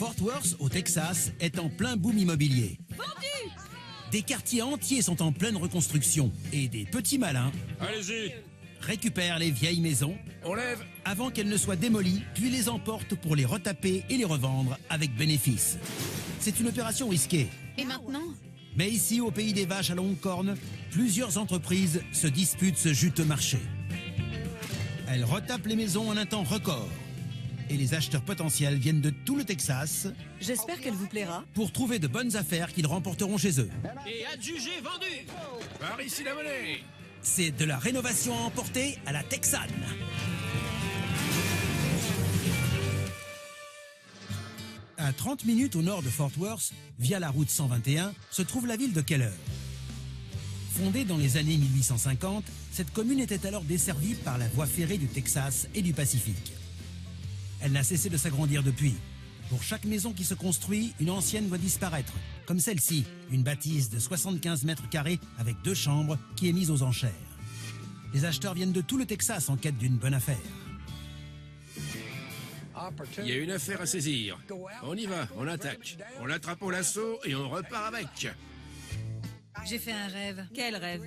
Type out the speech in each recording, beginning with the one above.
Fort Worth, au Texas, est en plein boom immobilier. Vendu! Des quartiers entiers sont en pleine reconstruction et des petits malins Allez-y, récupèrent les vieilles maisons on lève. avant qu'elles ne soient démolies, puis les emportent pour les retaper et les revendre avec bénéfice. C'est une opération risquée. Et maintenant? Mais ici, au pays des vaches à longues cornes, plusieurs entreprises se disputent ce juteux marché. Elles retapent les maisons en un temps record. Et les acheteurs potentiels viennent de tout le Texas J'espère qu'elle vous plaira. pour trouver de bonnes affaires qu'ils remporteront chez eux. Et adjugé vendu. Par ici la monnaie. C'est de la rénovation à emporter à la texane. À 30 minutes au nord de Fort Worth, via la route 121, se trouve la ville de Keller. Fondée dans les années 1850, cette commune était alors desservie par la voie ferrée du Texas et du Pacifique. Elle n'a cessé de s'agrandir depuis. Pour chaque maison qui se construit, une ancienne doit disparaître, comme celle-ci, une bâtisse de 75 mètres carrés avec 2 chambres qui est mise aux enchères. Les acheteurs viennent de tout le Texas en quête d'une bonne affaire. Il y a une affaire à saisir. On y va, on attaque. On l'attrape au lasso et on repart avec. J'ai fait un rêve. Quel rêve?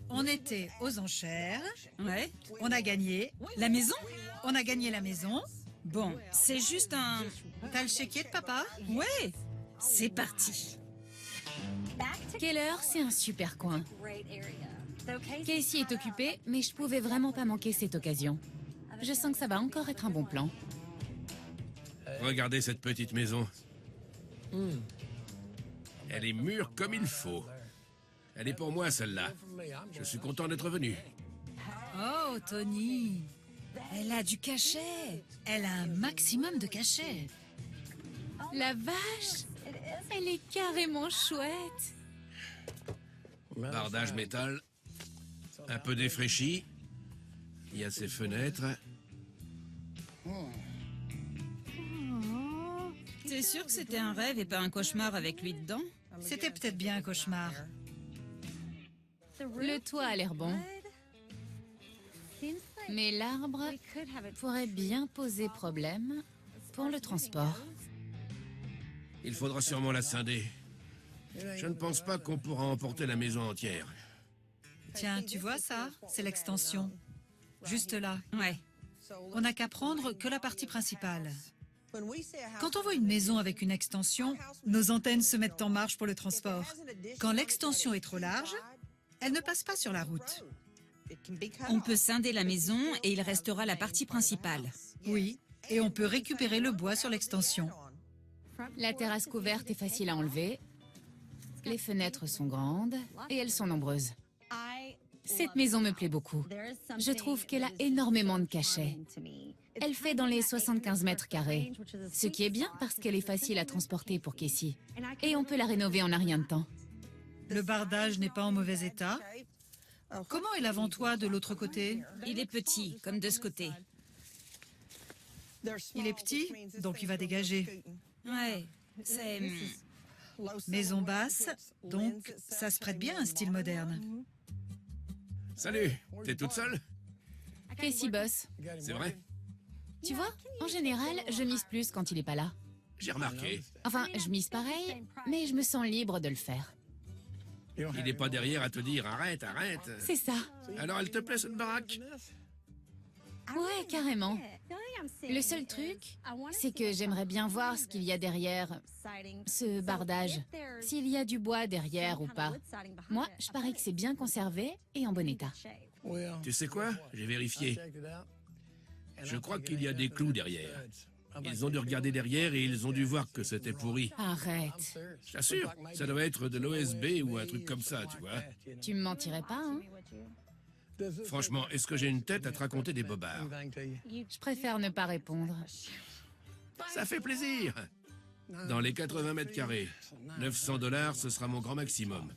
On était aux enchères. Ouais. On a gagné. La maison? On a gagné la maison. Bon, c'est juste un... T'as le chéquier de papa? Ouais. C'est parti. Keller, c'est un super coin. Casey est occupée, mais je pouvais vraiment pas manquer cette occasion. Je sens que ça va encore être un bon plan. Regardez cette petite maison. Elle est mûre comme il faut. Elle est pour moi, celle-là. Je suis content d'être venu. Oh, Tony. Elle a du cachet. Elle a un maximum de cachet. La vache! Elle est carrément chouette! Bardage métal. Un peu défraîchi. Il y a ses fenêtres. T'es sûr que c'était un rêve et pas un cauchemar avec lui dedans? C'était peut-être bien un cauchemar. Le toit a l'air bon. Mais l'arbre pourrait bien poser problème pour le transport. Il faudra sûrement la scinder. Je ne pense pas qu'on pourra emporter la maison entière. Tiens, tu vois ça? C'est l'extension. Juste là. Ouais. On n'a qu'à prendre que la partie principale. Quand on voit une maison avec une extension, nos antennes se mettent en marche pour le transport. Quand l'extension est trop large, elle ne passe pas sur la route. On peut scinder la maison et il restera la partie principale. Oui, et on peut récupérer le bois sur l'extension. La terrasse couverte est facile à enlever. Les fenêtres sont grandes et elles sont nombreuses. Cette maison me plaît beaucoup. Je trouve qu'elle a énormément de cachet. Elle fait dans les 75 mètres carrés, ce qui est bien parce qu'elle est facile à transporter pour Casey. Et on peut la rénover en un rien de temps. Le bardage n'est pas en mauvais état. Comment est l'avant-toit de l'autre côté? Il est petit, comme de ce côté. Il est petit, donc il va dégager. Ouais, c'est... Maison basse, donc ça se prête bien à un style moderne. Salut, t'es toute seule? Casey bosse. C'est vrai? Tu vois, en général, je mise plus quand il est pas là. J'ai remarqué. Enfin, je mise pareil, mais je me sens libre de le faire. Il n'est pas derrière à te dire arrête, arrête. C'est ça. Alors elle te plaît cette baraque? Ouais, carrément. Le seul truc, c'est que j'aimerais bien voir ce qu'il y a derrière ce bardage. S'il y a du bois derrière ou pas. Moi, je parie que c'est bien conservé et en bon état. Tu sais quoi? J'ai vérifié. Je crois qu'il y a des clous derrière. Ils ont dû regarder derrière et ils ont dû voir que c'était pourri. Arrête. Je t'assure, ça doit être de l'OSB ou un truc comme ça, tu vois. Tu me mentirais pas, hein? Franchement, est-ce que j'ai une tête à te raconter des bobards? Je préfère ne pas répondre. Ça fait plaisir. Dans les 80 mètres carrés, 900 $, ce sera mon grand maximum.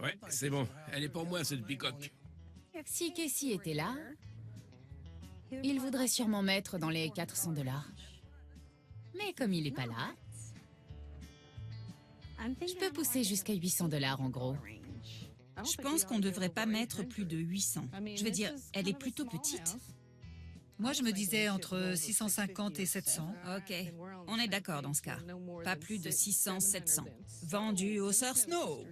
Ouais, c'est bon. Elle est pour moi, cette bicoque. Si Casey était là, il voudrait sûrement mettre dans les 400 $. Mais comme il n'est pas là, je peux pousser jusqu'à 800 $ en gros. Je pense qu'on ne devrait pas mettre plus de 800. Je veux dire, elle est plutôt petite. Moi, je me disais entre 650 et 700. Ok, on est d'accord dans ce cas. Pas plus de 600, 700. Vendu aux sœurs Snow.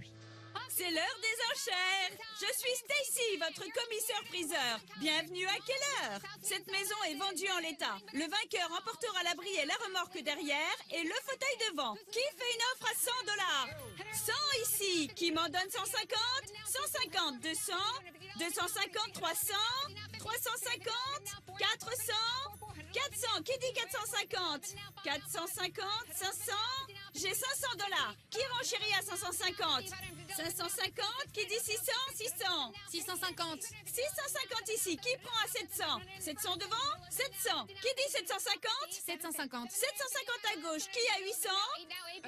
C'est l'heure des enchères. Je suis Stacy, votre commissaire-priseur. Bienvenue à Keller. Cette maison est vendue en l'état. Le vainqueur emportera l'abri et la remorque derrière et le fauteuil devant. Qui fait une offre à $100? 100 ici. Qui m'en donne 150? 150, 200, 250, 300, 350, 400, 400. Qui dit 450? 450, 500. J'ai $500. Qui renchérit à 550? 550, qui dit 600? 600. 650. 650 ici, qui prend à 700? 700 devant? 700. Qui dit 750? 750. 750 à gauche, qui a 800?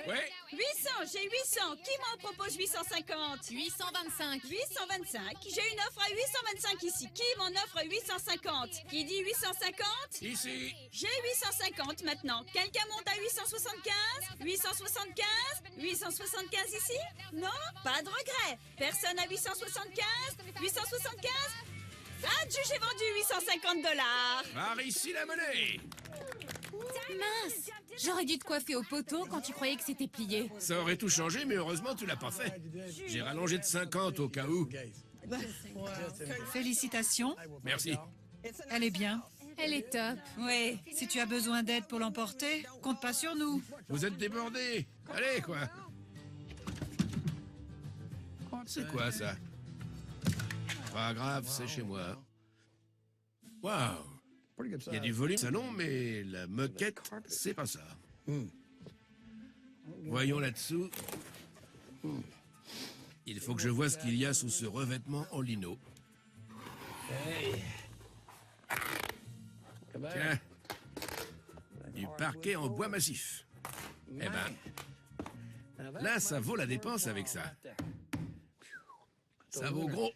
Ouais. 800, j'ai 800. Qui m'en propose 850? 825. 825, j'ai une offre à 825 ici. Qui m'en offre 850? Qui dit 850? Ici. J'ai 850 maintenant. Quelqu'un monte à 875? 875? 875 ici? Non? Pas de regret. Personne à 875? 875? Adieu, j'ai vendu $850. Par ici la monnaie. Mince! J'aurais dû te coiffer au poteau quand tu croyais que c'était plié. Ça aurait tout changé, mais heureusement tu l'as pas fait. J'ai rallongé de 50 au cas où. Félicitations. Merci. Elle est bien. Elle est top. Oui. Si tu as besoin d'aide pour l'emporter, compte pas sur nous. Vous êtes débordés. Allez, quoi. C'est quoi, ça? Pas grave, c'est chez moi. Waouh! Il y a du volume au salon, mais la moquette, c'est pas ça. Voyons là-dessous. Il faut que je vois ce qu'il y a sous ce revêtement en lino. Tiens. Du parquet en bois massif. Eh ben, là, ça vaut la dépense avec ça. Ça vaut gros.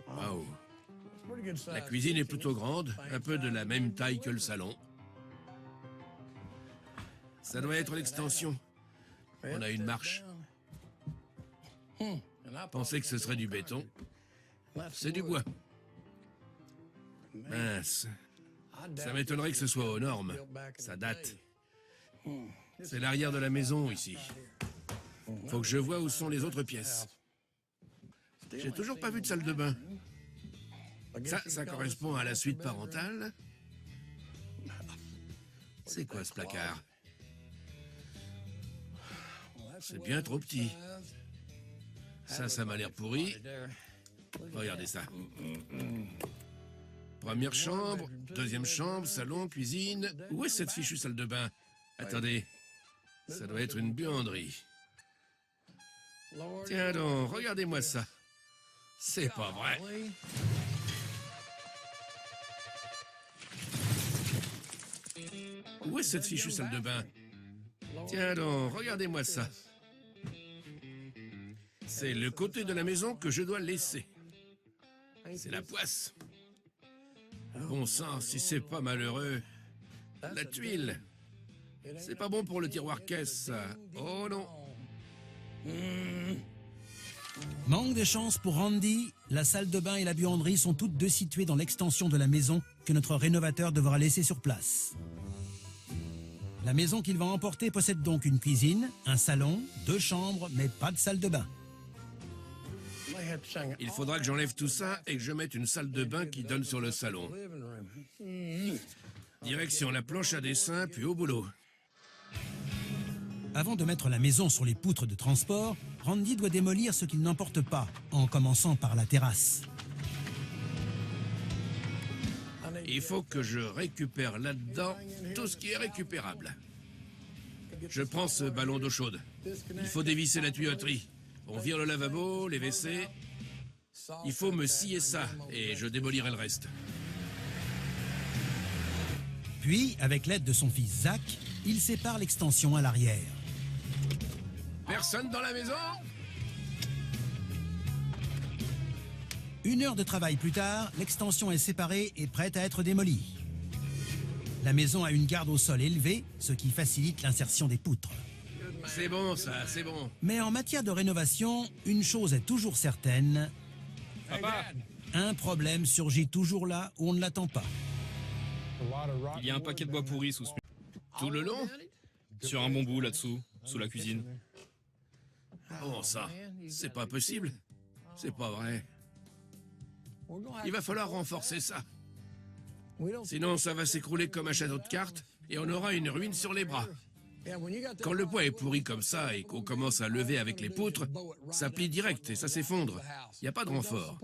Waouh. La cuisine est plutôt grande, un peu de la même taille que le salon. Ça doit être l'extension. On a une marche. Pensez que ce serait du béton. C'est du bois. Mince. Ça m'étonnerait que ce soit aux normes. Ça date. C'est l'arrière de la maison, ici. Faut que je vois où sont les autres pièces. J'ai toujours pas vu de salle de bain. Ça correspond à la suite parentale. C'est quoi ce placard? C'est bien trop petit. Ça m'a l'air pourri. Regardez ça. Première chambre, deuxième chambre, salon, cuisine. Où est cette fichue salle de bain? Attendez. Ça doit être une buanderie. Tiens donc, regardez-moi ça. C'est pas vrai. Où est cette fichue salle de bain? Tiens donc, regardez-moi ça. C'est le côté de la maison que je dois laisser. C'est la poisse. Bon sang, si c'est pas malheureux. La tuile. C'est pas bon pour le tiroir-caisse, ça. Oh non. Manque de chance pour Randy, la salle de bain et la buanderie sont toutes deux situées dans l'extension de la maison que notre rénovateur devra laisser sur place. La maison qu'il va emporter possède donc une cuisine, un salon, 2 chambres, mais pas de salle de bain. Il faudra que j'enlève tout ça et que je mette une salle de bain qui donne sur le salon. Direction la planche à dessin, puis au boulot. Avant de mettre la maison sur les poutres de transport, Randy doit démolir ce qu'il n'emporte pas, en commençant par la terrasse. Il faut que je récupère là-dedans tout ce qui est récupérable. Je prends ce ballon d'eau chaude. Il faut dévisser la tuyauterie. On vire le lavabo, les WC. Il faut me scier ça et je démolirai le reste. Puis, avec l'aide de son fils Zach, il sépare l'extension à l'arrière. Personne dans la maison? 1 heure de travail plus tard, l'extension est séparée et prête à être démolie. La maison a une garde au sol élevée, ce qui facilite l'insertion des poutres. C'est bon ça, c'est bon. Mais en matière de rénovation, une chose est toujours certaine. Papa, Un problème surgit toujours là où on ne l'attend pas. Il y a un paquet de bois pourri sous ce mur. Tout le long? Sur un bon bout là-dessous, sous la cuisine. Oh ça, c'est pas possible. C'est pas vrai. Il va falloir renforcer ça. Sinon, ça va s'écrouler comme un château de cartes et on aura une ruine sur les bras. Quand le bois est pourri comme ça et qu'on commence à lever avec les poutres, ça plie direct et ça s'effondre. Il n'y a pas de renfort.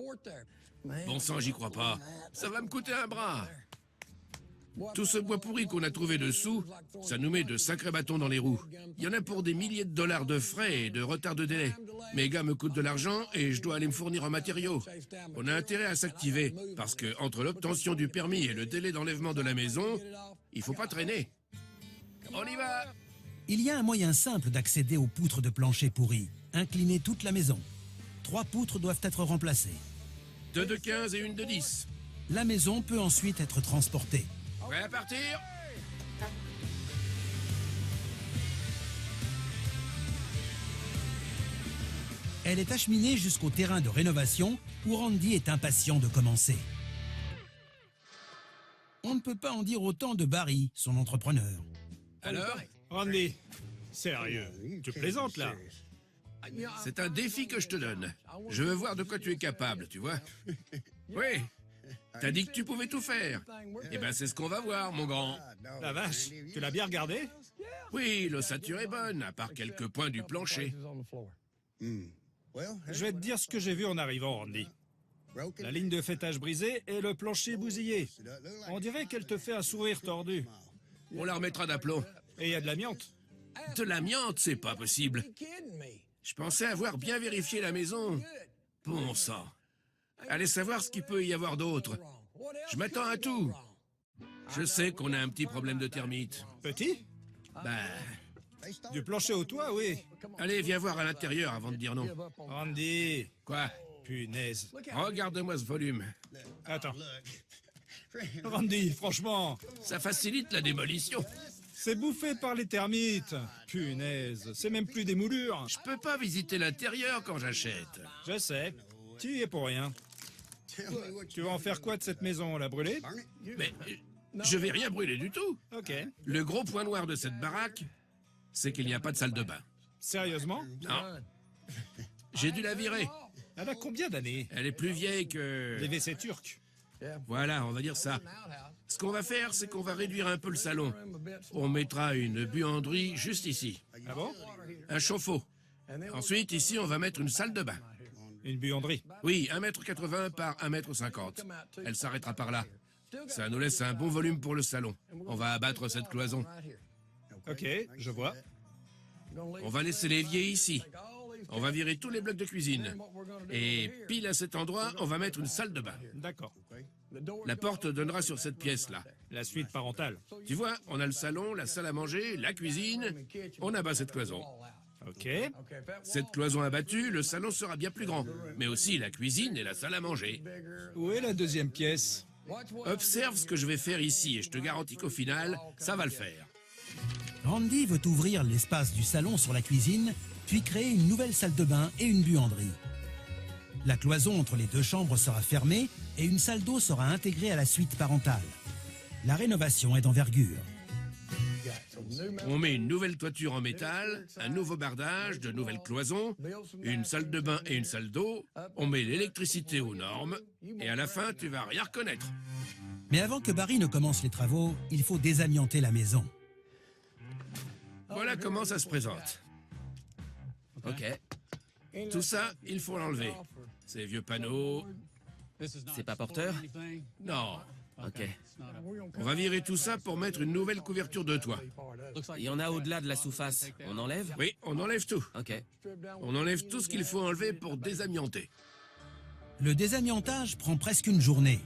Bon sang, j'y crois pas. Ça va me coûter un bras. Tout ce bois pourri qu'on a trouvé dessous, ça nous met de sacrés bâtons dans les roues. Il y en a pour des milliers de dollars de frais et de retard de délai. Mes gars me coûtent de l'argent et je dois aller me fournir en matériaux. On a intérêt à s'activer, parce que entre l'obtention du permis et le délai d'enlèvement de la maison, il faut pas traîner. On y va! Il y a un moyen simple d'accéder aux poutres de plancher pourries. Incliner toute la maison. 3 poutres doivent être remplacées. 2 de 15 et une de 10. La maison peut ensuite être transportée. Prêt à partir? Elle est acheminée jusqu'au terrain de rénovation où Randy est impatient de commencer. On ne peut pas en dire autant de Barry, son entrepreneur. Alors? Randy, sérieux, tu plaisantes là? C'est un défi que je te donne. Je veux voir de quoi tu es capable, tu vois? Oui. T'as dit que tu pouvais tout faire. Eh ben, c'est ce qu'on va voir, mon grand. La vache, tu l'as bien regardé? Oui, l'ossature est bonne, à part quelques points du plancher. Je vais te dire ce que j'ai vu en arrivant, Randy. La ligne de faîtage brisée et le plancher bousillé. On dirait qu'elle te fait un sourire tordu. On la remettra d'aplomb. Et il y a de l'amiante. De l'amiante, c'est pas possible. Je pensais avoir bien vérifié la maison. Bon sang. Allez savoir ce qu'il peut y avoir d'autre. Je m'attends à tout. Je sais qu'on a un petit problème de termites. Petit? Ben, Du plancher au toit, oui. allez, viens voir à l'intérieur avant de dire non. Randy, Quoi? punaise. Regarde-moi ce volume. Attends. Randy, franchement, Ça facilite la démolition. c'est bouffé par les termites. Punaise, c'est même plus des moulures. Je peux pas visiter l'intérieur quand j'achète. Je sais, tu y es pour rien. Tu vas en faire quoi de cette maison, la brûler? Mais je vais rien brûler du tout. Ok. Le gros point noir de cette baraque, c'est qu'il n'y a pas de salle de bain. Sérieusement? Non. J'ai dû la virer. Elle a combien d'années? Elle est plus vieille que... Les WC turcs. Voilà, on va dire ça. Ce qu'on va faire, c'est qu'on va réduire un peu le salon. On mettra une buanderie juste ici. Ah bon? Un chauffe-eau. Ensuite, ici, on va mettre une salle de bain. Une buanderie. Oui, 1,80 m par 1,50 m. Elle s'arrêtera par là. Ça nous laisse un bon volume pour le salon. On va abattre cette cloison. Ok, je vois. On va laisser l'évier ici. On va virer tous les blocs de cuisine. Et pile à cet endroit, on va mettre une salle de bain. D'accord. La porte donnera sur cette pièce-là. La suite parentale. Tu vois, on a le salon, la salle à manger, la cuisine. On abat cette cloison. Ok. Cette cloison abattue, le salon sera bien plus grand. Mais aussi la cuisine et la salle à manger. Où est la deuxième pièce? Observe ce que je vais faire ici et je te garantis qu'au final, ça va le faire. Randy veut ouvrir l'espace du salon sur la cuisine, puis créer une nouvelle salle de bain et une buanderie. La cloison entre les 2 chambres sera fermée et une salle d'eau sera intégrée à la suite parentale. La rénovation est d'envergure. On met une nouvelle toiture en métal, un nouveau bardage, de nouvelles cloisons, une salle de bain et une salle d'eau, on met l'électricité aux normes, et à la fin, tu vas rien reconnaître. Mais avant que Barry ne commence les travaux, il faut désamianter la maison. Voilà comment ça se présente. Ok. Tout ça, il faut l'enlever. Ces vieux panneaux... C'est pas porteur? Non. Ok. On va virer tout ça pour mettre une nouvelle couverture de toit. Il y en a au-delà de la sous-face. On enlève? Oui, on enlève tout. Ok. On enlève tout ce qu'il faut enlever pour désamianter. Le désamiantage prend presque une journée.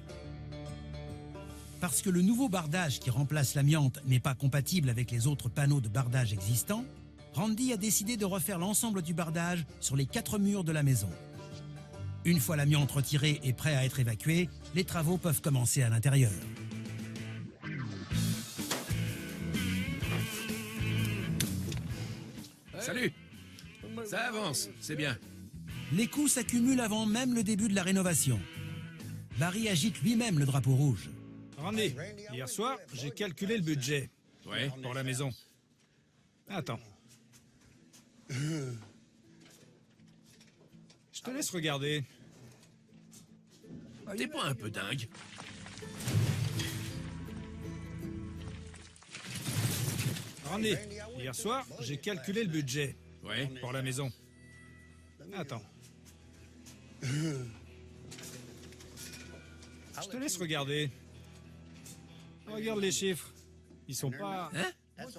Parce que le nouveau bardage qui remplace l'amiante n'est pas compatible avec les autres panneaux de bardage existants, Randy a décidé de refaire l'ensemble du bardage sur les 4 murs de la maison. Une fois l'amiante retirée et prêt à être évacué, les travaux peuvent commencer à l'intérieur. Salut! Ça avance, c'est bien. Les coûts s'accumulent avant même le début de la rénovation. Barry agite lui-même le drapeau rouge. Randy, hier soir, j'ai calculé le budget. Ouais. Pour la maison. Attends. Je te laisse regarder. T'es pas un peu dingue? Randy, hier soir, j'ai calculé le budget. Ouais. Pour la maison. Attends. Je te laisse regarder. Regarde les chiffres. Ils sont pas... Hein?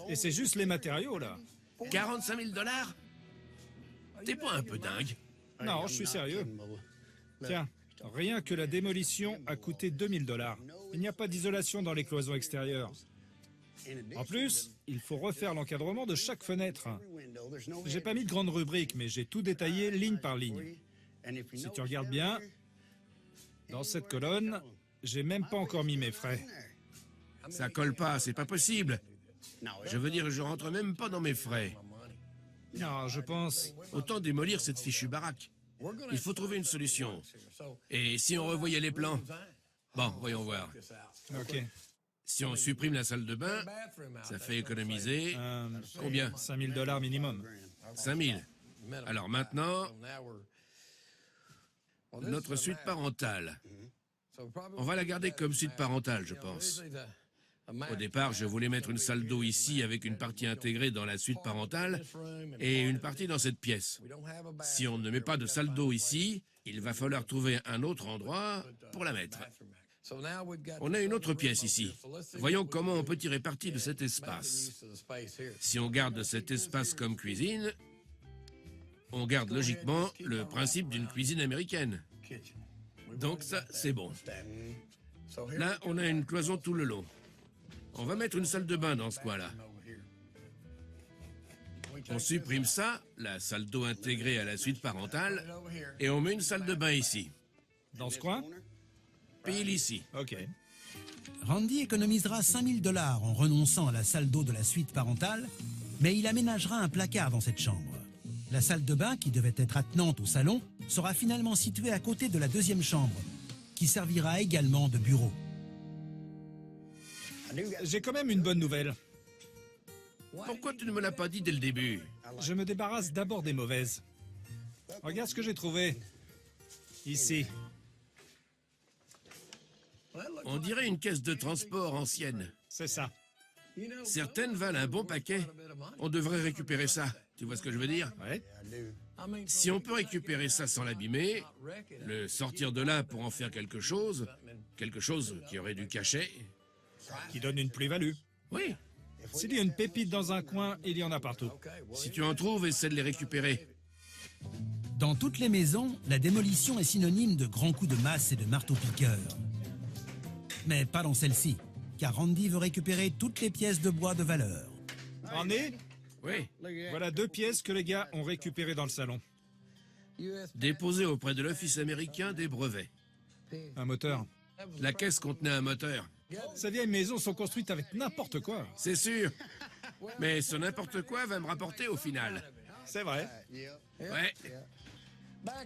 Et c'est juste les matériaux, là. 45 000 $? T'es pas un peu dingue? Non, je suis sérieux. Tiens, rien que la démolition a coûté 2000 $. Il n'y a pas d'isolation dans les cloisons extérieures. En plus, il faut refaire l'encadrement de chaque fenêtre. J'ai pas mis de grande rubrique, mais j'ai tout détaillé ligne par ligne. Si tu regardes bien, dans cette colonne, j'ai même pas encore mis mes frais. Ça colle pas, c'est pas possible. Je veux dire, je rentre même pas dans mes frais. Non, je pense... Autant démolir cette fichue baraque. Il faut trouver une solution. Et si on revoyait les plans? Bon, voyons voir. Ok. Si on supprime la salle de bain, ça fait économiser... combien? 5000 $ minimum. 5000. Alors maintenant, notre suite parentale. On va la garder comme suite parentale, je pense. Au départ, je voulais mettre une salle d'eau ici avec une partie intégrée dans la suite parentale et une partie dans cette pièce. Si on ne met pas de salle d'eau ici, il va falloir trouver un autre endroit pour la mettre. On a une autre pièce ici. Voyons comment on peut tirer parti de cet espace. Si on garde cet espace comme cuisine, on garde logiquement le principe d'une cuisine américaine. Donc ça, c'est bon. Là, on a une cloison tout le long. On va mettre une salle de bain dans ce coin-là. On supprime ça, la salle d'eau intégrée à la suite parentale, et on met une salle de bain ici. Dans ce coin? Pile ici. Ok. Randy économisera 5000 $ en renonçant à la salle d'eau de la suite parentale, mais il aménagera un placard dans cette chambre. La salle de bain, qui devait être attenante au salon, sera finalement située à côté de la deuxième chambre, qui servira également de bureau. J'ai quand même une bonne nouvelle. Pourquoi tu ne me l'as pas dit dès le début? Je me débarrasse d'abord des mauvaises. Regarde ce que j'ai trouvé. Ici. On dirait une caisse de transport ancienne. C'est ça. Certaines valent un bon paquet. On devrait récupérer ça. Tu vois ce que je veux dire? Ouais. Si on peut récupérer ça sans l'abîmer, le sortir de là pour en faire quelque chose qui aurait du cachet... Qui donne une plus-value. Oui. S'il y a une pépite dans un coin, il y en a partout. Si tu en trouves, essaie de les récupérer. Dans toutes les maisons, la démolition est synonyme de grands coups de masse et de marteau-piqueur. Mais pas dans celle-ci, car Randy veut récupérer toutes les pièces de bois de valeur. Randy, Oui. voilà 2 pièces que les gars ont récupérées dans le salon. Déposer auprès de l'Office américain des brevets. Un moteur. La caisse contenait un moteur. Ces vieilles maisons sont construites avec n'importe quoi. C'est sûr. Mais ce n'importe quoi va me rapporter au final. C'est vrai. Ouais.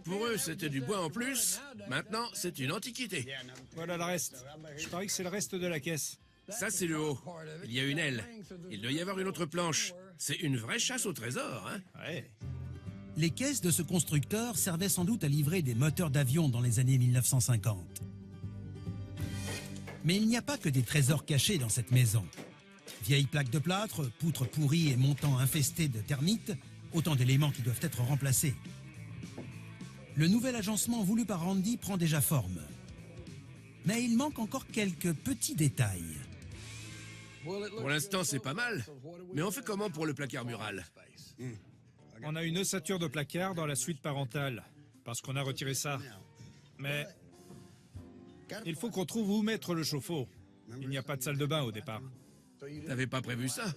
Pour eux, c'était du bois en plus. Maintenant, c'est une antiquité. Voilà le reste. Je parie que c'est le reste de la caisse. Ça, c'est le haut. Il y a une aile. Il doit y avoir une autre planche. C'est une vraie chasse au trésor, hein? Ouais. Les caisses de ce constructeur servaient sans doute à livrer des moteurs d'avion dans les années 1950. Mais il n'y a pas que des trésors cachés dans cette maison. Vieilles plaques de plâtre, poutres pourries et montants infestés de termites, autant d'éléments qui doivent être remplacés. Le nouvel agencement voulu par Randy prend déjà forme. Mais il manque encore quelques petits détails. Pour l'instant, c'est pas mal. Mais on fait comment pour le placard mural? On a une ossature de placard dans la suite parentale, parce qu'on a retiré ça. Mais il faut qu'on trouve où mettre le chauffe-eau. Il n'y a pas de salle de bain au départ. T'avais pas prévu ça?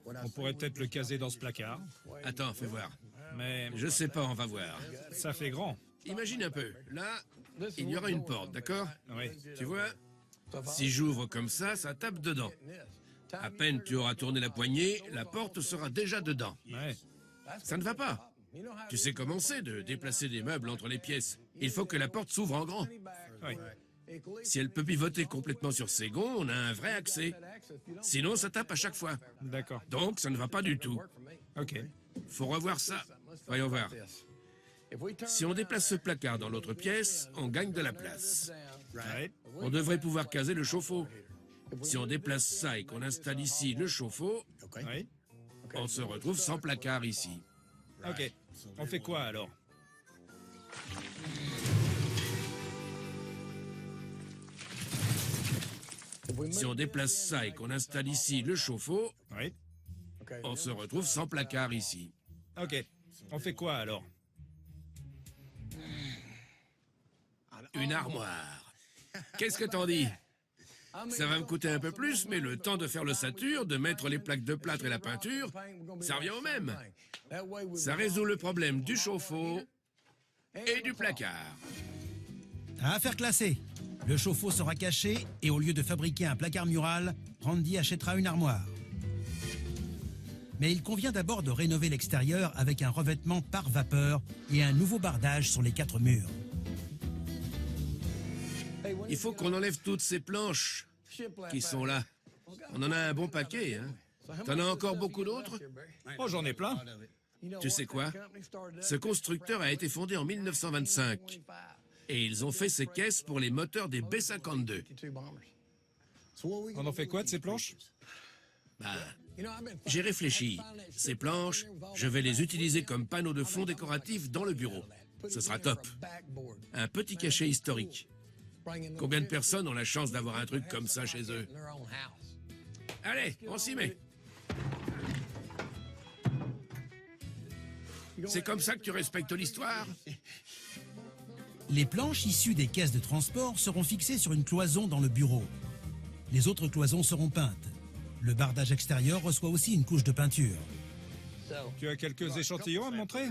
On pourrait peut-être le caser dans ce placard, Attends, fais voir. mais Je sais pas, on va voir. ça fait grand. Imagine un peu. Là, il y aura une porte, d'accord? Oui. Tu vois? Si j'ouvre comme ça tape dedans. À peine tu auras tourné la poignée, la porte sera déjà dedans. Ouais. Ça ne va pas. Tu sais comment c'est de déplacer des meubles entre les pièces. Il faut que la porte s'ouvre en grand. Oui. Si elle peut pivoter complètement sur ses gonds, on a un vrai accès. Sinon, ça tape à chaque fois. D'accord. Donc, ça ne va pas du tout. Ok. Faut revoir ça. Voyons voir. Si on déplace ce placard dans l'autre pièce, on gagne de la place. Ouais. On devrait pouvoir caser le chauffe-eau. Si on déplace ça et qu'on installe ici le chauffe-eau, Oui. on se retrouve sans placard ici. Ok. On fait quoi alors? Si on déplace ça et qu'on installe ici le chauffe-eau, Oui. on se retrouve sans placard ici. Ok. On fait quoi alors? Une armoire. Qu'est-ce que t'en dis? Ça va me coûter un peu plus, mais le temps de faire l'ossature, de mettre les plaques de plâtre et la peinture, ça revient au même. Ça résout le problème du chauffe-eau et du placard. À affaire classée. Le chauffe-eau sera caché et au lieu de fabriquer un placard mural, Randy achètera une armoire. Mais il convient d'abord de rénover l'extérieur avec un revêtement par vapeur et un nouveau bardage sur les 4 murs. Il faut qu'on enlève toutes ces planches qui sont là. On en a un bon paquet, hein. T'en as encore beaucoup d'autres? Oh, j'en ai plein. Tu sais quoi? Ce constructeur a été fondé en 1925. Et ils ont fait ces caisses pour les moteurs des B-52. On en fait quoi de ces planches? Bah, j'ai réfléchi. Ces planches, je vais les utiliser comme panneaux de fond décoratifs dans le bureau. Ce sera top. Un petit cachet historique. Combien de personnes ont la chance d'avoir un truc comme ça chez eux? Allez, on s'y met. C'est comme ça que tu respectes l'histoire? Les planches issues des caisses de transport seront fixées sur une cloison dans le bureau. Les autres cloisons seront peintes. Le bardage extérieur reçoit aussi une couche de peinture. Tu as quelques échantillons à me montrer?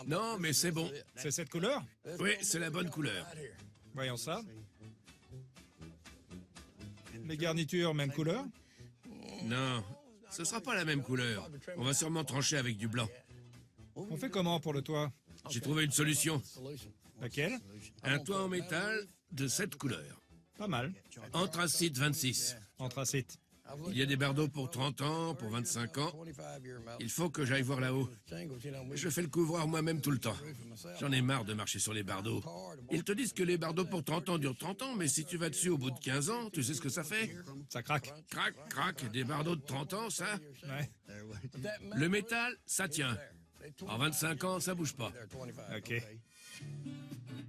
Non, mais c'est bon. C'est cette couleur? Oui, c'est la bonne couleur. Voyons ça. Les garnitures, même couleur? Non, ce sera pas la même couleur. On va sûrement trancher avec du blanc. On fait comment pour le toit? J'ai trouvé une solution. Laquelle? Un toit en métal de cette couleur. Pas mal. Anthracite 26. Anthracite. Il y a des bardeaux pour 30 ans, pour 25 ans. Il faut que j'aille voir là-haut. Je fais le couvreur moi-même tout le temps. J'en ai marre de marcher sur les bardeaux. Ils te disent que les bardeaux pour 30 ans durent 30 ans, mais si tu vas dessus au bout de 15 ans, tu sais ce que ça fait? Ça craque. Crac, crac, des bardeaux de 30 ans, ça? Ouais. Le métal, ça tient. En 25 ans, ça bouge pas. Ok.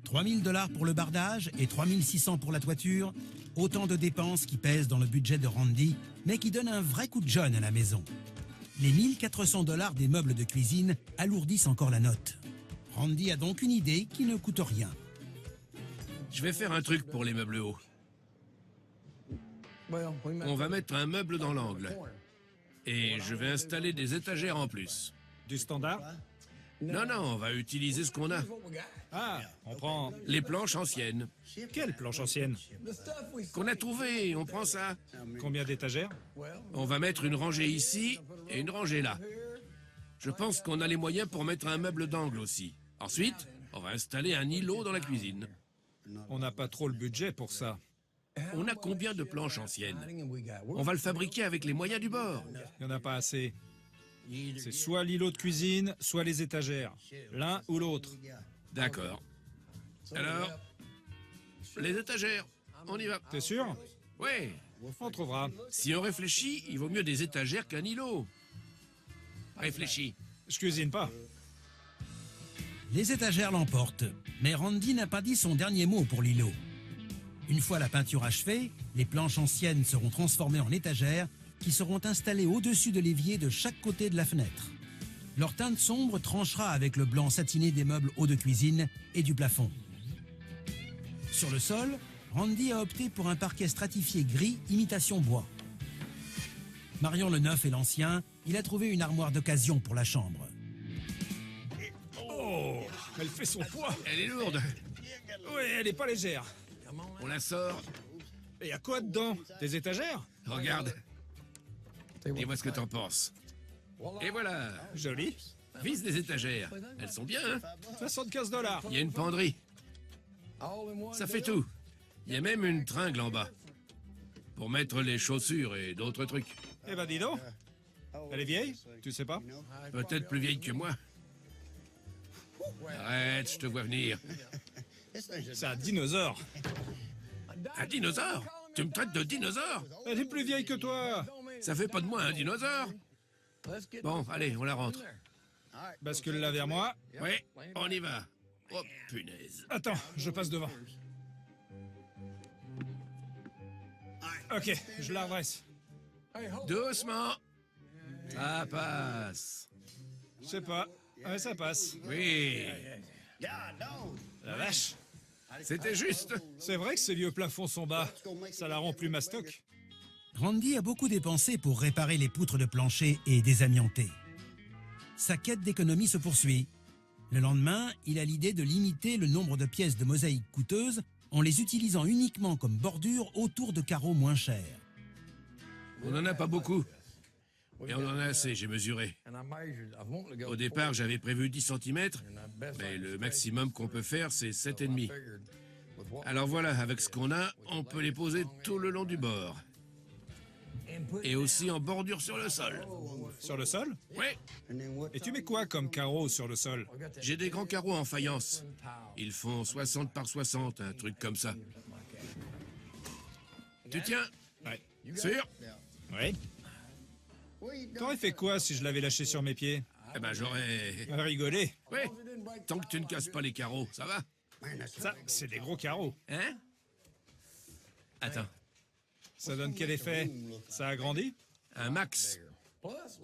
3 000 $ pour le bardage et 3 600 pour la toiture. Autant de dépenses qui pèsent dans le budget de Randy, mais qui donnent un vrai coup de jeune à la maison. Les 1 400 $ des meubles de cuisine alourdissent encore la note. Randy a donc une idée qui ne coûte rien. Je vais faire un truc pour les meubles hauts. On va mettre un meuble dans l'angle. Et je vais installer des étagères en plus. Du standard? Non, non, on va utiliser ce qu'on a. Ah, on prend... Les planches anciennes. Quelle planche ancienne? Qu'on a trouvées, on prend ça. Combien d'étagères? On va mettre une rangée ici et une rangée là. Je pense qu'on a les moyens pour mettre un meuble d'angle aussi. Ensuite, on va installer un îlot dans la cuisine. On n'a pas trop le budget pour ça. On a combien de planches anciennes? On va le fabriquer avec les moyens du bord. Il n'y en a pas assez. C'est soit l'îlot de cuisine, soit les étagères. L'un ou l'autre. D'accord. Alors, les étagères, on y va. T'es sûr? Oui. On trouvera. Si on réfléchit, il vaut mieux des étagères qu'un îlot. Réfléchis. Je cuisine pas. Les étagères l'emportent, mais Randy n'a pas dit son dernier mot pour l'îlot. Une fois la peinture achevée, les planches anciennes seront transformées en étagères qui seront installées au-dessus de l'évier de chaque côté de la fenêtre. Leur teinte sombre tranchera avec le blanc satiné des meubles hauts de cuisine et du plafond. Sur le sol, Randy a opté pour un parquet stratifié gris imitation bois. Mariant le neuf et l'ancien, il a trouvé une armoire d'occasion pour la chambre. Oh, elle fait son poids. Elle est lourde. Oui, elle est pas légère. On la sort. Et à quoi dedans? Des étagères? Regarde. Dis-moi ce que t'en penses. Et voilà. Joli. Vise des étagères. Elles sont bien, hein? 75 $. Il y a une penderie. Ça fait tout. Il y a même une tringle en bas. Pour mettre les chaussures et d'autres trucs. Eh ben dis donc. Elle est vieille? Tu sais pas? Peut-être plus vieille que moi. Arrête, je te vois venir. C'est un dinosaure. Un dinosaure? Tu me traites de dinosaure? Elle est plus vieille que toi. Ça fait pas de moi un dinosaure. Bon, allez, on la rentre. Bascule-la vers moi. Oui, on y va. Oh, punaise. Attends, je passe devant. Ok, je la redresse. Doucement. Ça passe. Je sais pas. Ouais, ça passe. Oui, La vache. c'était juste. C'est vrai que ces vieux plafonds sont bas. Ça la rend plus mastoc. Randy a beaucoup dépensé pour réparer les poutres de plancher et désamianter. Sa quête d'économie se poursuit. Le lendemain, il a l'idée de limiter le nombre de pièces de mosaïque coûteuses en les utilisant uniquement comme bordure autour de carreaux moins chers. On n'en a pas beaucoup. Et on en a assez, j'ai mesuré. Au départ, j'avais prévu 10 cm, mais le maximum qu'on peut faire, c'est 7,5. Alors voilà, avec ce qu'on a, on peut les poser tout le long du bord. Et aussi en bordure sur le sol. Sur le sol? Oui, Et tu mets quoi comme carreau sur le sol? j'ai des grands carreaux en faïence. Ils font 60 par 60, un truc comme ça. Tu tiens? Ouais. Sûr? Oui. T'aurais fait quoi si je l'avais lâché sur mes pieds? Eh ben j'aurais... Rigoler. Oui, tant que tu ne casses pas les carreaux, ça va? Ça, c'est des gros carreaux. Hein? Attends, Ça donne quel effet? Ça agrandit? un max.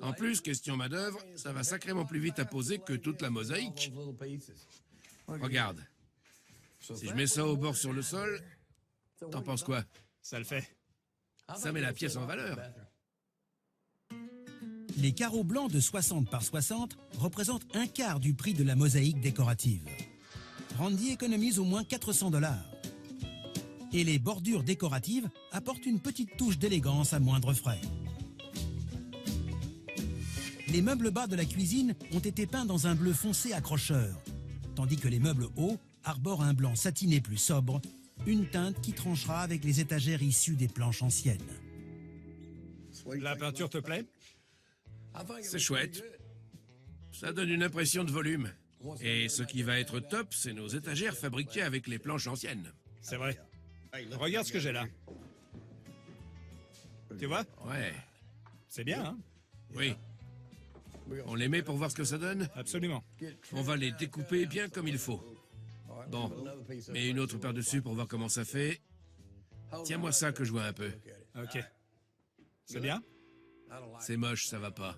En plus, question main-d'œuvre, ça va sacrément plus vite à poser que toute la mosaïque. Regarde. Si je mets ça au bord sur le sol, t'en penses quoi? Ça le fait. Ça met la pièce en valeur. Les carreaux blancs de 60 par 60 représentent un quart du prix de la mosaïque décorative. Randy économise au moins 400 $. Et les bordures décoratives apportent une petite touche d'élégance à moindre frais. Les meubles bas de la cuisine ont été peints dans un bleu foncé accrocheur, tandis que les meubles hauts arborent un blanc satiné plus sobre, une teinte qui tranchera avec les étagères issues des planches anciennes. La peinture te plaît? C'est chouette. Ça donne une impression de volume. Et ce qui va être top, c'est nos étagères fabriquées avec les planches anciennes. C'est vrai. Regarde ce que j'ai là. Tu vois? Ouais, C'est bien, hein? oui. On les met pour voir ce que ça donne? Absolument. On va les découper bien comme il faut. Bon, mets une autre par-dessus pour voir comment ça fait. Tiens-moi ça que je vois un peu. Ok. C'est bien? C'est moche, ça va pas.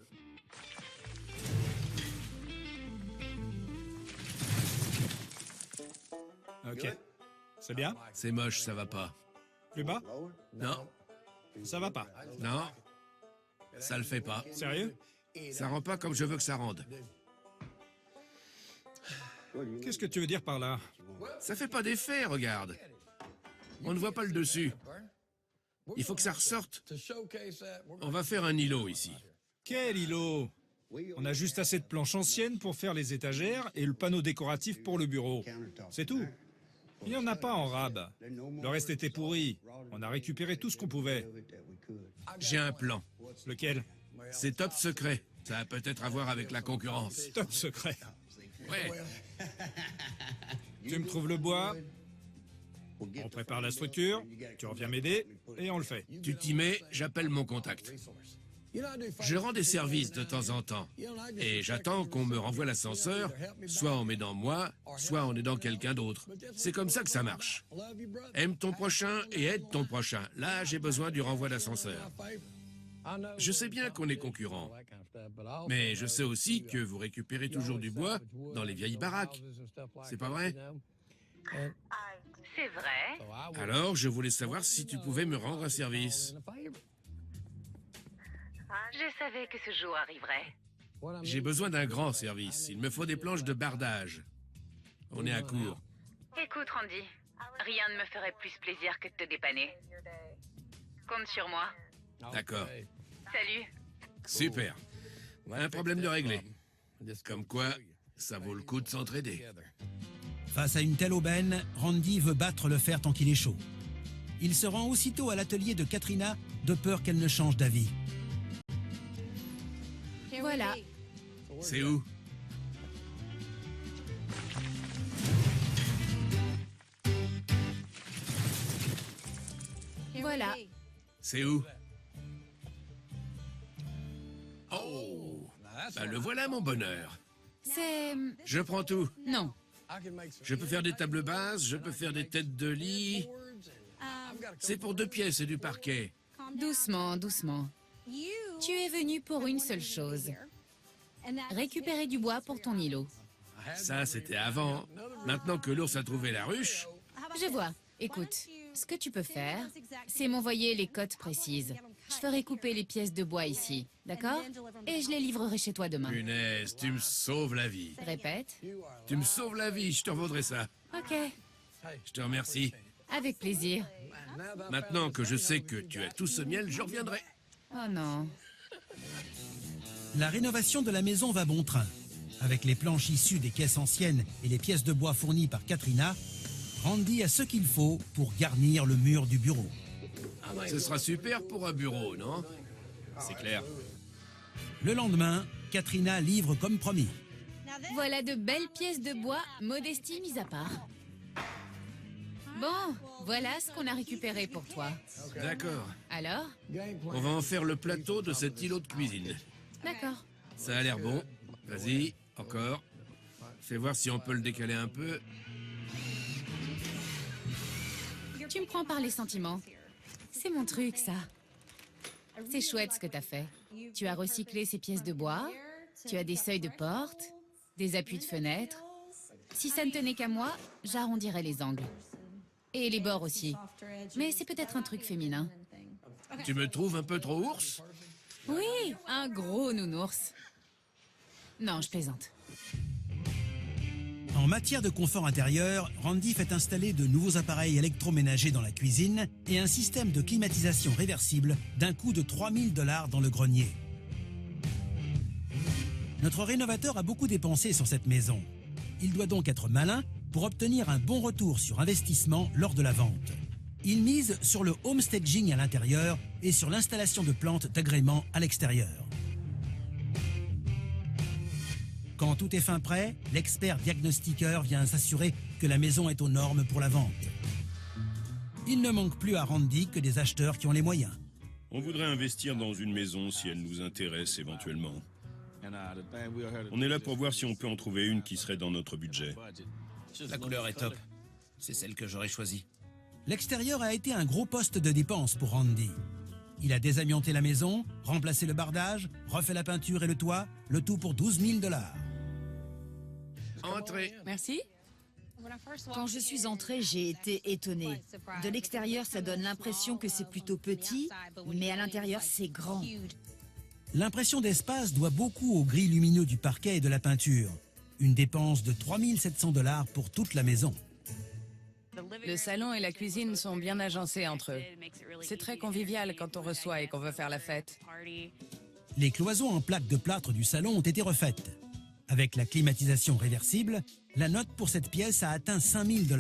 Ok. C'est bien? C'est moche, ça va pas. Plus bas? Non, Ça va pas. non. Ça le fait pas. Sérieux? Ça rend pas comme je veux que ça rende. Qu'est-ce que tu veux dire par là? Ça fait pas d'effet, regarde. On ne voit pas le dessus. Il faut que ça ressorte. On va faire un îlot ici. Quel îlot! On a juste assez de planches anciennes pour faire les étagères et le panneau décoratif pour le bureau. C'est tout. Il n'y en a pas en rab. Le reste était pourri. On a récupéré tout ce qu'on pouvait. J'ai un plan. Lequel? C'est top secret. Ça a peut-être à voir avec la concurrence. Top secret. Ouais, Tu me trouves le bois, on prépare la structure, tu reviens m'aider et on le fait. tu t'y mets, j'appelle mon contact. Je rends des services de temps en temps. Et j'attends qu'on me renvoie l'ascenseur, soit en m'aidant moi, soit en aidant quelqu'un d'autre. C'est comme ça que ça marche. Aime ton prochain et aide ton prochain. Là, j'ai besoin du renvoi d'ascenseur. Je sais bien qu'on est concurrents, mais je sais aussi que vous récupérez toujours du bois dans les vieilles baraques. C'est pas vrai? C'est vrai. Alors, je voulais savoir si tu pouvais me rendre un service. Je savais que ce jour arriverait. J'ai besoin d'un grand service. Il me faut des planches de bardage. On est à court. Écoute, Randy, rien ne me ferait plus plaisir que de te dépanner. Compte sur moi. D'accord. Salut. Super. Un problème de régler. Comme quoi, ça vaut le coup de s'entraider. Face à une telle aubaine, Randy veut battre le fer tant qu'il est chaud. Il se rend aussitôt à l'atelier de Katrina, de peur qu'elle ne change d'avis. Voilà. C'est où? Voilà. C'est où? Oh, bah le voilà mon bonheur. C'est... Je prends tout. Non. Je peux faire des tables basses, je peux faire des têtes de lit. C'est pour 2 pièces et du parquet. Doucement, doucement. Tu es venu pour une seule chose. Récupérer du bois pour ton îlot. Ça, c'était avant. Maintenant que l'ours a trouvé la ruche, Je vois. Écoute, ce que tu peux faire, c'est m'envoyer les cotes précises. Je ferai couper les pièces de bois ici, d'accord? Et je les livrerai chez toi demain. punaise, tu me sauves la vie. Répète. Tu me sauves la vie, je te revaudrai ça. Ok, Je te remercie. avec plaisir. Maintenant que je sais que tu as tout ce miel, je reviendrai. Oh non. La rénovation de la maison va bon train. Avec les planches issues des caisses anciennes et les pièces de bois fournies par Katrina, Randy a ce qu'il faut pour garnir le mur du bureau. Ce sera super pour un bureau, non? C'est clair. Le lendemain, Katrina livre comme promis. Voilà de belles pièces de bois, modestie mise à part. Bon, voilà ce qu'on a récupéré pour toi. D'accord. Alors? On va en faire le plateau de cet îlot de cuisine. D'accord. Ça a l'air bon. Vas-y, encore. Fais voir si on peut le décaler un peu. Tu me prends par les sentiments. C'est mon truc, ça. C'est chouette ce que t'as fait. Tu as recyclé ces pièces de bois, tu as des seuils de porte, des appuis de fenêtre. Si ça ne tenait qu'à moi, j'arrondirais les angles. Et les bords aussi. Mais c'est peut-être un truc féminin. Tu me trouves un peu trop ours? Oui, un gros nounours. Non, je plaisante. En matière de confort intérieur, Randy fait installer de nouveaux appareils électroménagers dans la cuisine et un système de climatisation réversible d'un coût de 3 000 $ dans le grenier. Notre rénovateur a beaucoup dépensé sur cette maison. Il doit donc être malin pour obtenir un bon retour sur investissement lors de la vente. Il mise sur le homestaging à l'intérieur et sur l'installation de plantes d'agrément à l'extérieur. Quand tout est fin prêt, l'expert diagnostiqueur vient s'assurer que la maison est aux normes pour la vente. Il ne manque plus à Randy que des acheteurs qui ont les moyens. On voudrait investir dans une maison si elle nous intéresse éventuellement. On est là pour voir si on peut en trouver une qui serait dans notre budget. La couleur est top. C'est celle que j'aurais choisie. L'extérieur a été un gros poste de dépense pour Randy. Il a désamianté la maison, remplacé le bardage, refait la peinture et le toit, le tout pour 12 000 $. Entrez. Merci. Quand je suis entrée, j'ai été étonnée. De l'extérieur, ça donne l'impression que c'est plutôt petit, mais à l'intérieur, c'est grand. L'impression d'espace doit beaucoup au gris lumineux du parquet et de la peinture. Une dépense de 3 700 $ pour toute la maison. Le salon et la cuisine sont bien agencés entre eux. C'est très convivial quand on reçoit et qu'on veut faire la fête. Les cloisons en plaques de plâtre du salon ont été refaites. Avec la climatisation réversible, la note pour cette pièce a atteint 5 000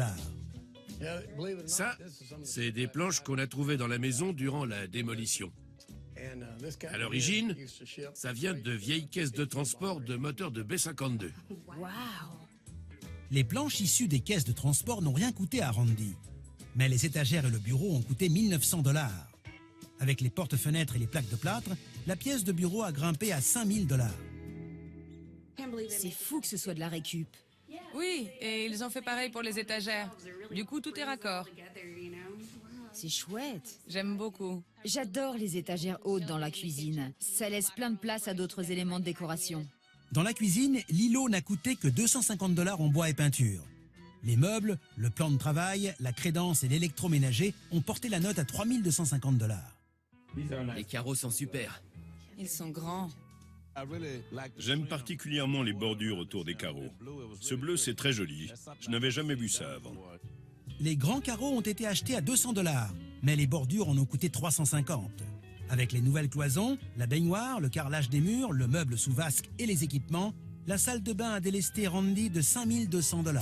$. Ça, c'est des planches qu'on a trouvées dans la maison durant la démolition. À l'origine, ça vient de vieilles caisses de transport de moteurs de B-52. Waouh! Les planches issues des caisses de transport n'ont rien coûté à Randy. Mais les étagères et le bureau ont coûté 1 900 $. Avec les portes-fenêtres et les plaques de plâtre, la pièce de bureau a grimpé à 5 000 $. C'est fou que ce soit de la récup. Oui, et ils ont fait pareil pour les étagères. Du coup, tout est raccord. C'est chouette. J'aime beaucoup. J'adore les étagères hautes dans la cuisine. Ça laisse plein de place à d'autres éléments de décoration. Dans la cuisine, l'îlot n'a coûté que 250 $ en bois et peinture. Les meubles, le plan de travail, la crédence et l'électroménager ont porté la note à 3 250 $. Les carreaux sont super. Ils sont grands. J'aime particulièrement les bordures autour des carreaux. Ce bleu, c'est très joli. Je n'avais jamais vu ça avant. Les grands carreaux ont été achetés à 200 $, mais les bordures en ont coûté 350 $. Avec les nouvelles cloisons, la baignoire, le carrelage des murs, le meuble sous vasque et les équipements, la salle de bain a délesté Randy de 5 200 $.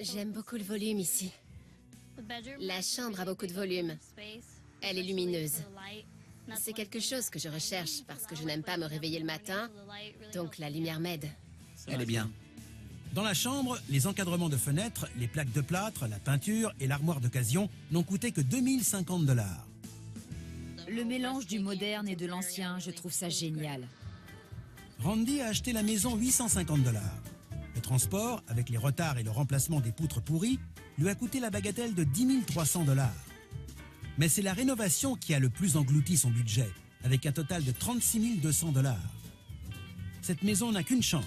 J'aime beaucoup le volume ici. La chambre a beaucoup de volume. Elle est lumineuse. C'est quelque chose que je recherche parce que je n'aime pas me réveiller le matin, donc la lumière m'aide. Elle est bien. Dans la chambre, les encadrements de fenêtres, les plaques de plâtre, la peinture et l'armoire d'occasion n'ont coûté que 2050 $. Le mélange du moderne et de l'ancien, je trouve ça génial. Randy a acheté la maison 850 $. Le transport, avec les retards et le remplacement des poutres pourries, lui a coûté la bagatelle de 10 300 $. Mais c'est la rénovation qui a le plus englouti son budget, avec un total de 36 200 $. Cette maison n'a qu'une chambre.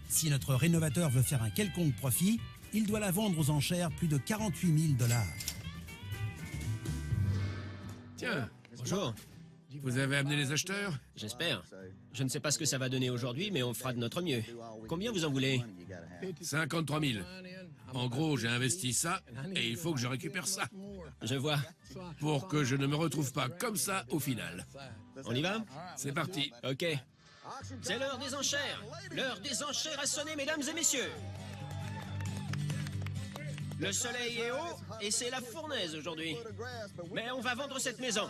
Si notre rénovateur veut faire un quelconque profit, il doit la vendre aux enchères plus de 48 000 $. Tiens, Bonjour, vous avez amené les acheteurs? j'espère. Je ne sais pas ce que ça va donner aujourd'hui, mais on fera de notre mieux. Combien vous en voulez? 53 000. En gros, j'ai investi ça et il faut que je récupère ça. Je vois. Pour que je ne me retrouve pas comme ça au final. On y va? C'est parti. Ok. C'est l'heure des enchères. L'heure des enchères a sonné, mesdames et messieurs. Le soleil est haut et c'est la fournaise aujourd'hui. Mais on va vendre cette maison.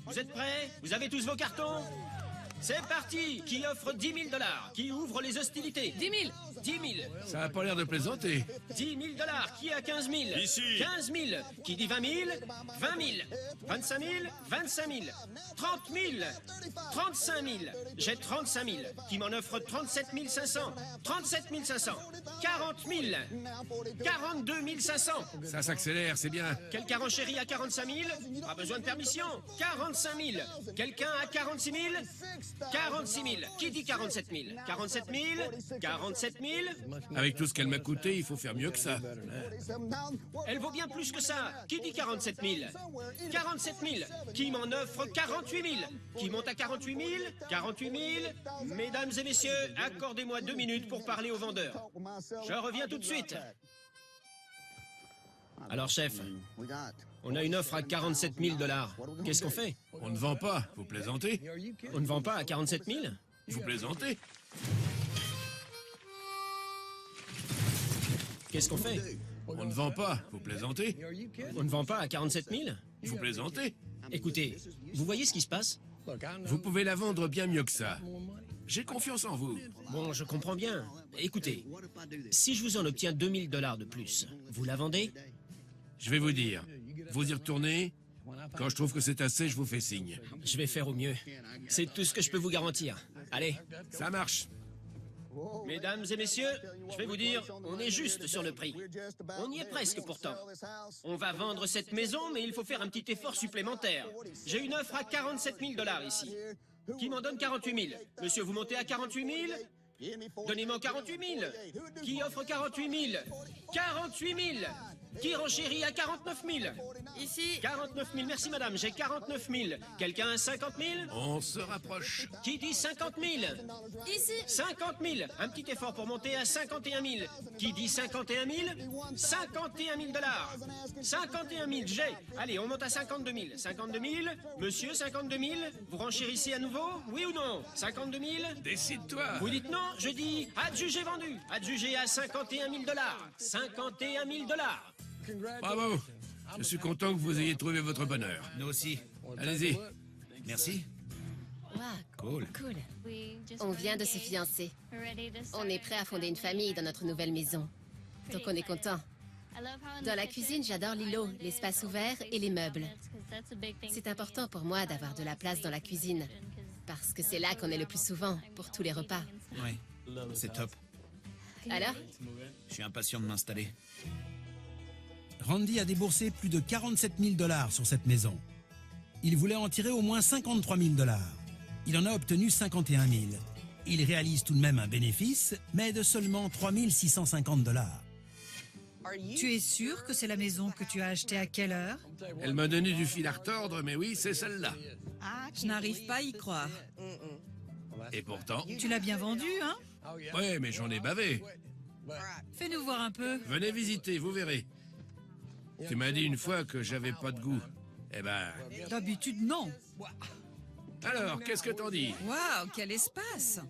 Vous êtes prêts? Vous avez tous vos cartons? C'est parti! Qui offre 10 000 $? Qui ouvre les hostilités? 10 000. 10 000. Ça a pas l'air de plaisanter. 10 000 $. Qui a 15 000? Ici. 15 000. Qui dit 20 000? 20 000. 25 000? 25 000. 30 000. 35 000. J'ai 35 000. Qui m'en offre 37 500? 37 500. 40 000. 42 500. Ça s'accélère, c'est bien. Quelqu'un renchérit à 45 000? Pas besoin de permission. 45 000. Quelqu'un à 46 000? 46 000. Qui dit 47 000? 47 000? 47 000? Avec tout ce qu'elle m'a coûté, il faut faire mieux que ça. Elle vaut bien plus que ça. Qui dit 47 000? 47 000. Qui m'en offre 48 000? Qui monte à 48 000? 48 000? Mesdames et messieurs, accordez-moi 2 minutes pour parler au vendeur. Je reviens tout de suite. Alors, chef, on a une offre à 47 000 $. Qu'est-ce qu'on fait? On ne vend pas, vous plaisantez? On ne vend pas à 47 000? Vous plaisantez? Qu'est-ce qu'on fait? On ne vend pas, vous plaisantez? On ne vend pas à 47 000? Vous plaisantez? Écoutez, vous voyez ce qui se passe? Vous pouvez la vendre bien mieux que ça. J'ai confiance en vous. Bon, je comprends bien. Écoutez, si je vous en obtiens 2 000 $ de plus, vous la vendez? Je vais vous dire, vous y retournez. Quand je trouve que c'est assez, je vous fais signe. Je vais faire au mieux. C'est tout ce que je peux vous garantir. Allez, ça marche. Mesdames et messieurs, je vais vous dire, on est juste sur le prix. On y est presque pourtant. On va vendre cette maison, mais il faut faire un petit effort supplémentaire. J'ai une offre à 47 000 $ ici. Qui m'en donne 48 000? Monsieur, vous montez à 48 000? Donnez-moi 48 000. Qui offre 48 000? 48 000. Qui renchérit à 49 000? Ici. 49 000, merci madame, j'ai 49 000. Quelqu'un a 50 000? On se rapproche. Qui dit 50 000? Ici. 50 000, un petit effort pour monter à 51 000. Qui dit 51 000? 51 000 $. 51 000, j'ai. Allez, on monte à 52 000. 52 000, monsieur, 52 000. Vous renchérissez à nouveau? Oui ou non? 52 000? Décide-toi. Vous dites non? Je dis adjugé vendu. Adjugé à 51 000 $. 51 000 $. Bravo. Je suis content que vous ayez trouvé votre bonheur. Nous aussi. Allez-y. Merci. Cool. On vient de se fiancer. On est prêt à fonder une famille dans notre nouvelle maison. Donc on est content. Dans la cuisine, j'adore l'îlot, l'espace ouvert et les meubles. C'est important pour moi d'avoir de la place dans la cuisine. Parce que c'est là qu'on est le plus souvent, pour tous les repas. Oui, c'est top. Alors? Je suis impatient de m'installer. Randy a déboursé plus de 47 000 $ sur cette maison. Il voulait en tirer au moins 53 000 $. Il en a obtenu 51 000. Il réalise tout de même un bénéfice, mais de seulement 3 650 $. Tu es sûr que c'est la maison que tu as achetée à quelle heure? Elle m'a donné du fil à retordre, mais oui, c'est celle-là. Je n'arrive pas à y croire. Et pourtant... Tu l'as bien vendue, hein? Ouais, mais j'en ai bavé. Fais-nous voir un peu. Venez visiter, vous verrez. Tu m'as dit une fois que j'avais pas de goût. Eh ben... D'habitude, non. Alors, qu'est-ce que t'en dis? Waouh, quel espace!